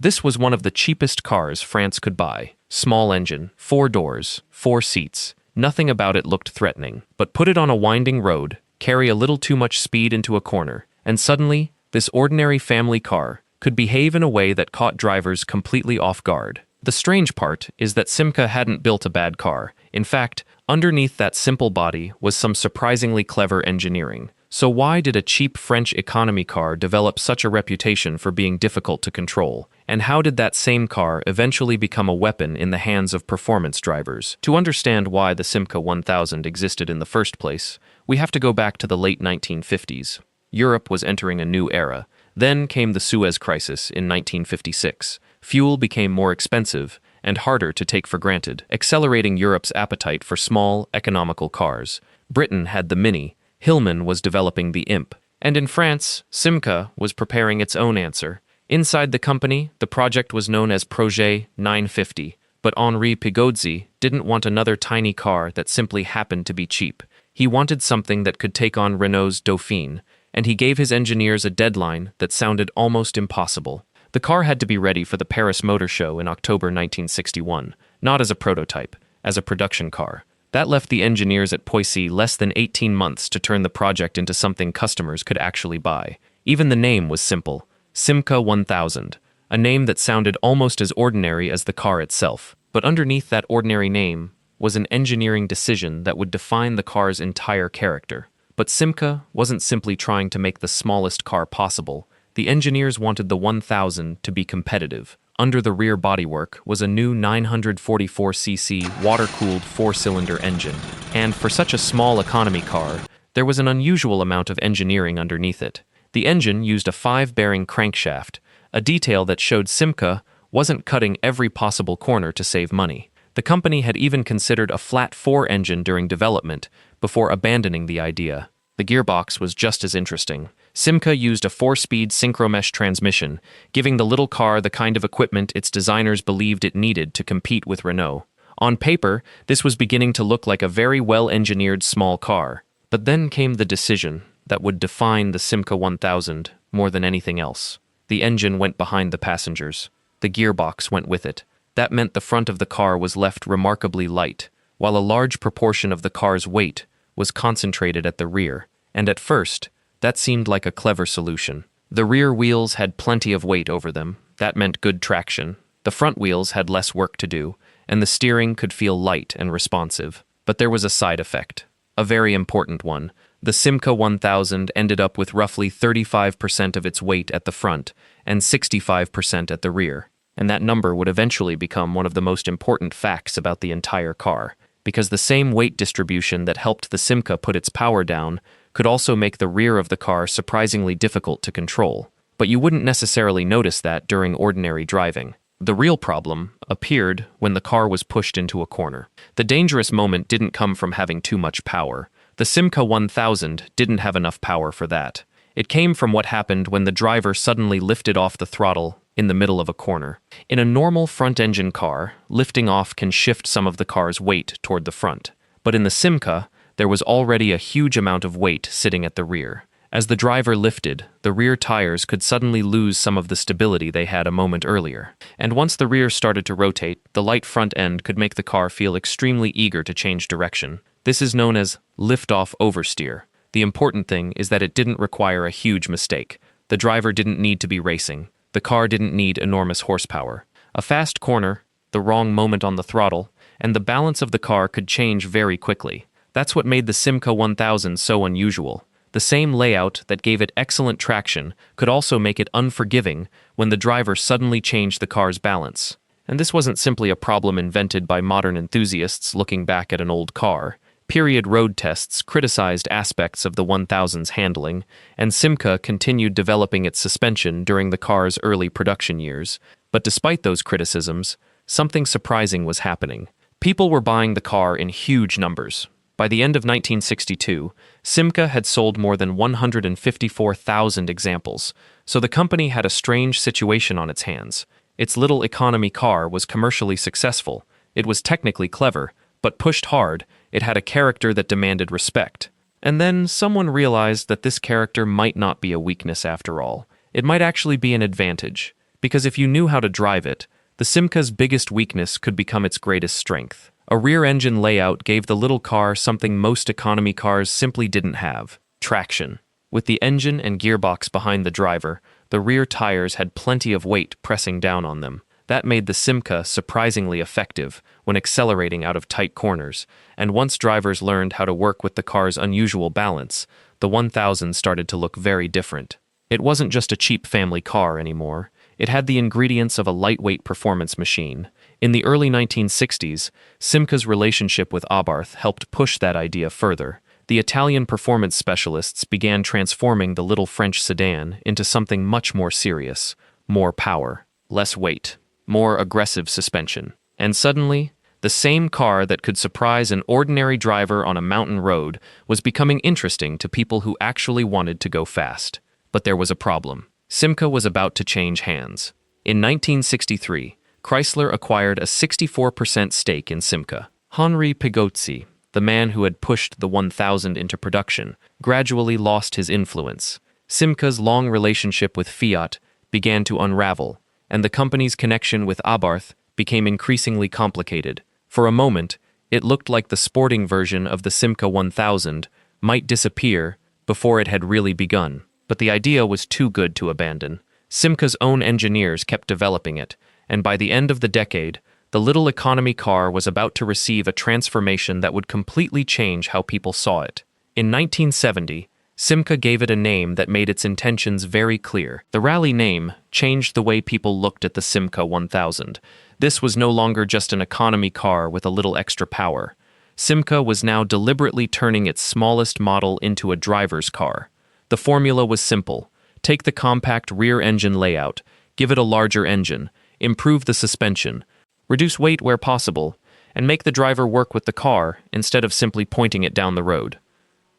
This was one of the cheapest cars France could buy. Small engine, 4 doors, 4 seats. Nothing about it looked threatening. But put it on a winding road, carry a little too much speed into a corner, and suddenly, this ordinary family car could behave in a way that caught drivers completely off guard. The strange part is that Simca hadn't built a bad car. In fact, underneath that simple body was some surprisingly clever engineering. So why did a cheap French economy car develop such a reputation for being difficult to control? And how did that same car eventually become a weapon in the hands of performance drivers? To understand why the Simca 1000 existed in the first place, we have to go back to the late 1950s. Europe was entering a new era. Then came the Suez Crisis in 1956. Fuel became more expensive and harder to take for granted, accelerating Europe's appetite for small, economical cars. Britain had the Mini, Hillman was developing the Imp, and in France, Simca was preparing its own answer. Inside the company, the project was known as Projet 950, but Henri Pigozzi didn't want another tiny car that simply happened to be cheap. He wanted something that could take on Renault's Dauphine, and he gave his engineers a deadline that sounded almost impossible. The car had to be ready for the Paris Motor Show in October 1961, not as a prototype, as a production car. That left the engineers at Poissy less than 18 months to turn the project into something customers could actually buy. Even the name was simple, Simca 1000, a name that sounded almost as ordinary as the car itself. But underneath that ordinary name was an engineering decision that would define the car's entire character. But Simca wasn't simply trying to make the smallest car possible. The engineers wanted the 1000 to be competitive. Under the rear bodywork was a new 944cc water-cooled 4-cylinder engine. And for such a small economy car, there was an unusual amount of engineering underneath it. The engine used a 5-bearing crankshaft, a detail that showed Simca wasn't cutting every possible corner to save money. The company had even considered a flat 4 engine during development before abandoning the idea. The gearbox was just as interesting. Simca used a 4-speed synchromesh transmission, giving the little car the kind of equipment its designers believed it needed to compete with Renault. On paper, this was beginning to look like a very well-engineered small car. But then came the decision that would define the Simca 1000 more than anything else. The engine went behind the passengers. The gearbox went with it. That meant the front of the car was left remarkably light, while a large proportion of the car's weight was concentrated at the rear. And at first, that seemed like a clever solution. The rear wheels had plenty of weight over them. That meant good traction. The front wheels had less work to do, and the steering could feel light and responsive. But there was a side effect, a very important one. The Simca 1000 ended up with roughly 35% of its weight at the front and 65% at the rear. And that number would eventually become one of the most important facts about the entire car, because the same weight distribution that helped the Simca put its power down could also make the rear of the car surprisingly difficult to control. But you wouldn't necessarily notice that during ordinary driving. The real problem appeared when the car was pushed into a corner. The dangerous moment didn't come from having too much power. The Simca 1000 didn't have enough power for that. It came from what happened when the driver suddenly lifted off the throttle in the middle of a corner. In a normal front-engine car, lifting off can shift some of the car's weight toward the front. But in the Simca, there was already a huge amount of weight sitting at the rear. As the driver lifted, the rear tires could suddenly lose some of the stability they had a moment earlier. And once the rear started to rotate, the light front end could make the car feel extremely eager to change direction. This is known as lift-off oversteer. The important thing is that it didn't require a huge mistake. The driver didn't need to be racing. The car didn't need enormous horsepower. A fast corner, the wrong moment on the throttle, and the balance of the car could change very quickly. That's what made the Simca 1000 so unusual. The same layout that gave it excellent traction could also make it unforgiving when the driver suddenly changed the car's balance. And this wasn't simply a problem invented by modern enthusiasts looking back at an old car. Period road tests criticized aspects of the 1000's handling, and Simca continued developing its suspension during the car's early production years. But despite those criticisms, something surprising was happening. People were buying the car in huge numbers. By the end of 1962, Simca had sold more than 154,000 examples, so the company had a strange situation on its hands. Its little economy car was commercially successful. It was technically clever, but pushed hard, it had a character that demanded respect. And then someone realized that this character might not be a weakness after all. It might actually be an advantage. Because if you knew how to drive it, the Simca's biggest weakness could become its greatest strength. A rear-engine layout gave the little car something most economy cars simply didn't have: traction. With the engine and gearbox behind the driver, the rear tires had plenty of weight pressing down on them. That made the Simca surprisingly effective when accelerating out of tight corners, and once drivers learned how to work with the car's unusual balance, the 1000 started to look very different. It wasn't just a cheap family car anymore. It had the ingredients of a lightweight performance machine. In the early 1960s, Simca's relationship with Abarth helped push that idea further. The Italian performance specialists began transforming the little French sedan into something much more serious: more power, less weight, more aggressive suspension. And suddenly, the same car that could surprise an ordinary driver on a mountain road was becoming interesting to people who actually wanted to go fast. But there was a problem. Simca was about to change hands. In 1963, Chrysler acquired a 64% stake in Simca. Henri Pigozzi, the man who had pushed the 1000 into production, gradually lost his influence. Simca's long relationship with Fiat began to unravel, and the company's connection with Abarth became increasingly complicated. For a moment, it looked like the sporting version of the Simca 1000 might disappear before it had really begun. But the idea was too good to abandon. Simca's own engineers kept developing it, and by the end of the decade, the little economy car was about to receive a transformation that would completely change how people saw it. In 1970, Simca gave it a name that made its intentions very clear. The Rallye name changed the way people looked at the Simca 1000. This was no longer just an economy car with a little extra power. Simca was now deliberately turning its smallest model into a driver's car. The formula was simple: take the compact rear-engine layout, give it a larger engine, improve the suspension, reduce weight where possible, and make the driver work with the car instead of simply pointing it down the road.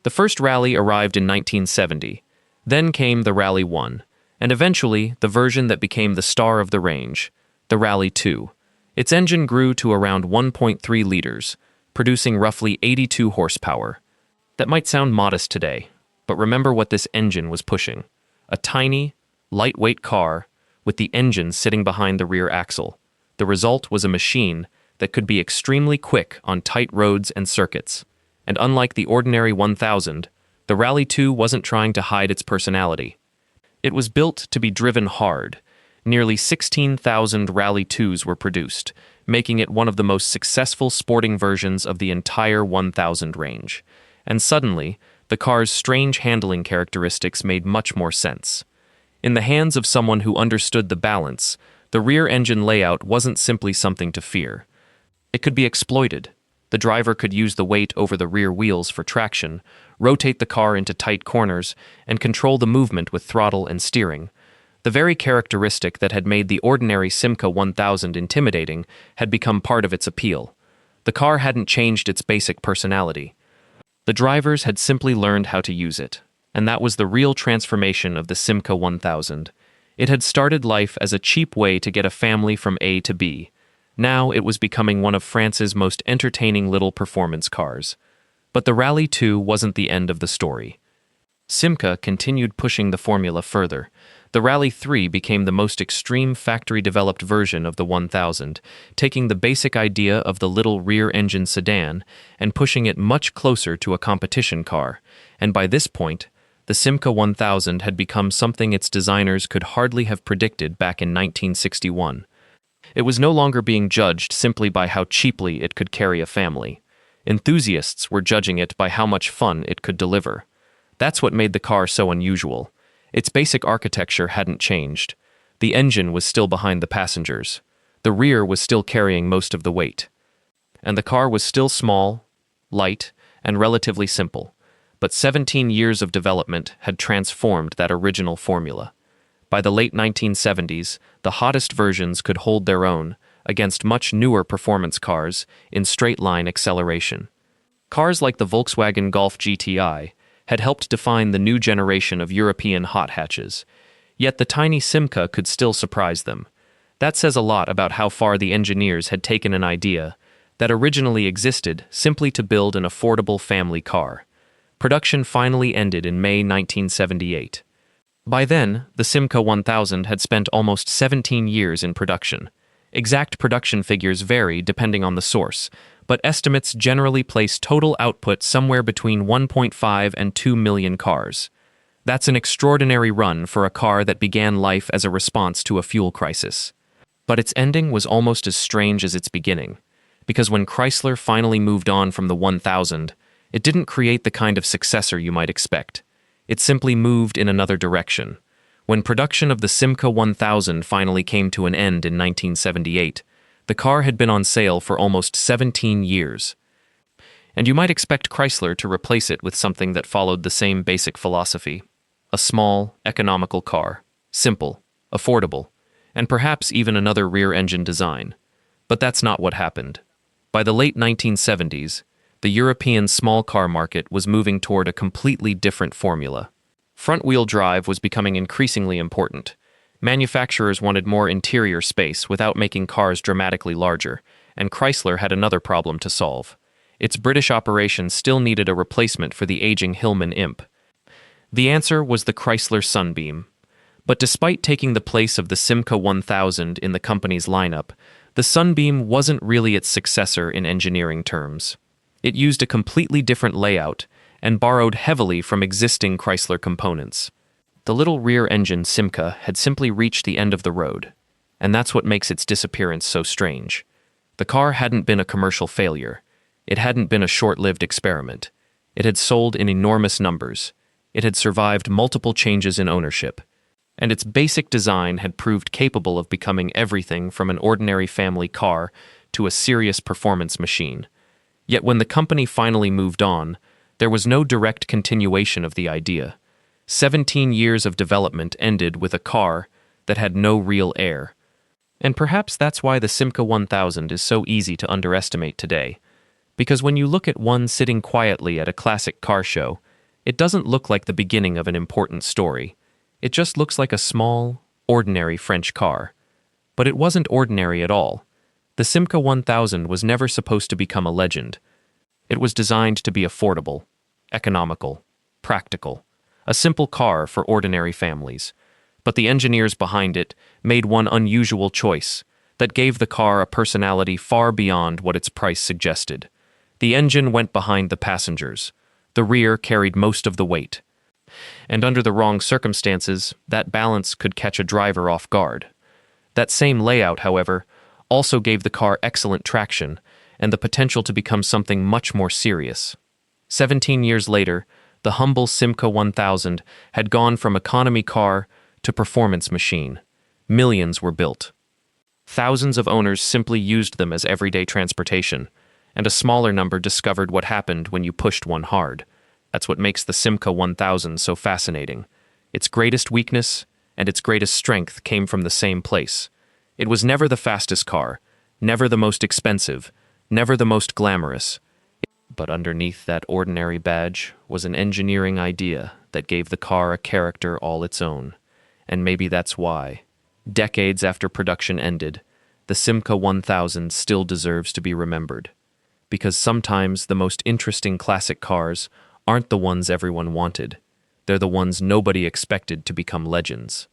The first Rallye arrived in 1970. Then came the Rallye 1, and eventually the version that became the star of the range, the Rallye 2. Its engine grew to around 1.3 liters, producing roughly 82 horsepower. That might sound modest today, but remember what this engine was pushing: a tiny, lightweight car with the engine sitting behind the rear axle. The result was a machine that could be extremely quick on tight roads and circuits. And unlike the ordinary 1000, the Rallye 2 wasn't trying to hide its personality. It was built to be driven hard. Nearly 16,000 Rallye 2s were produced, making it one of the most successful sporting versions of the entire 1000 range. And suddenly, the car's strange handling characteristics made much more sense. In the hands of someone who understood the balance, the rear-engine layout wasn't simply something to fear. It could be exploited. The driver could use the weight over the rear wheels for traction, rotate the car into tight corners, and control the movement with throttle and steering. The very characteristic that had made the ordinary Simca 1000 intimidating had become part of its appeal. The car hadn't changed its basic personality. The drivers had simply learned how to use it, and that was the real transformation of the Simca 1000. It had started life as a cheap way to get a family from A to B. Now it was becoming one of France's most entertaining little performance cars. But the Rallye 2 wasn't the end of the story. Simca continued pushing the formula further. The Rallye 3 became the most extreme factory-developed version of the 1000, taking the basic idea of the little rear-engine sedan and pushing it much closer to a competition car. And by this point, the Simca 1000 had become something its designers could hardly have predicted back in 1961. It was no longer being judged simply by how cheaply it could carry a family. Enthusiasts were judging it by how much fun it could deliver. That's what made the car so unusual. Its basic architecture hadn't changed. The engine was still behind the passengers. The rear was still carrying most of the weight. And the car was still small, light, and relatively simple. But 17 years of development had transformed that original formula. By the late 1970s, the hottest versions could hold their own against much newer performance cars in straight-line acceleration. Cars like the Volkswagen Golf GTI had helped define the new generation of European hot hatches, yet the tiny Simca could still surprise them. That says a lot about how far the engineers had taken an idea that originally existed simply to build an affordable family car. Production finally ended in May 1978. By then, the Simca 1000 had spent almost 17 years in production. Exact production figures vary depending on the source, but estimates generally place total output somewhere between 1.5 and 2 million cars. That's an extraordinary run for a car that began life as a response to a fuel crisis. But its ending was almost as strange as its beginning, because when Chrysler finally moved on from the 1000, it didn't create the kind of successor you might expect. It simply moved in another direction. When production of the Simca 1000 finally came to an end in 1978, the car had been on sale for almost 17 years. And you might expect Chrysler to replace it with something that followed the same basic philosophy. A small, economical car, simple, affordable, and perhaps even another rear-engine design. But that's not what happened. By the late 1970s, the European small car market was moving toward a completely different formula. Front-wheel drive was becoming increasingly important. Manufacturers wanted more interior space without making cars dramatically larger, and Chrysler had another problem to solve. Its British operation still needed a replacement for the aging Hillman Imp. The answer was the Chrysler Sunbeam. But despite taking the place of the Simca 1000 in the company's lineup, the Sunbeam wasn't really its successor in engineering terms. It used a completely different layout and borrowed heavily from existing Chrysler components. The little rear-engine Simca had simply reached the end of the road, and that's what makes its disappearance so strange. The car hadn't been a commercial failure. It hadn't been a short-lived experiment. It had sold in enormous numbers. It had survived multiple changes in ownership, and its basic design had proved capable of becoming everything from an ordinary family car to a serious performance machine. Yet when the company finally moved on, there was no direct continuation of the idea. 17 years of development ended with a car that had no real heir. And perhaps that's why the Simca 1000 is so easy to underestimate today. Because when you look at one sitting quietly at a classic car show, it doesn't look like the beginning of an important story. It just looks like a small, ordinary French car. But it wasn't ordinary at all. The Simca 1000 was never supposed to become a legend. It was designed to be affordable, economical, practical, a simple car for ordinary families. But the engineers behind it made one unusual choice that gave the car a personality far beyond what its price suggested. The engine went behind the passengers. The rear carried most of the weight. And under the wrong circumstances, that balance could catch a driver off guard. That same layout, however, also gave the car excellent traction and the potential to become something much more serious. 17 years later, the humble Simca 1000 had gone from economy car to performance machine. Millions were built. Thousands of owners simply used them as everyday transportation, and a smaller number discovered what happened when you pushed one hard. That's what makes the Simca 1000 so fascinating. Its greatest weakness and its greatest strength came from the same place. It was never the fastest car, never the most expensive, never the most glamorous. But underneath that ordinary badge was an engineering idea that gave the car a character all its own. And maybe that's why, decades after production ended, the Simca 1000 still deserves to be remembered. Because sometimes the most interesting classic cars aren't the ones everyone wanted. They're the ones nobody expected to become legends.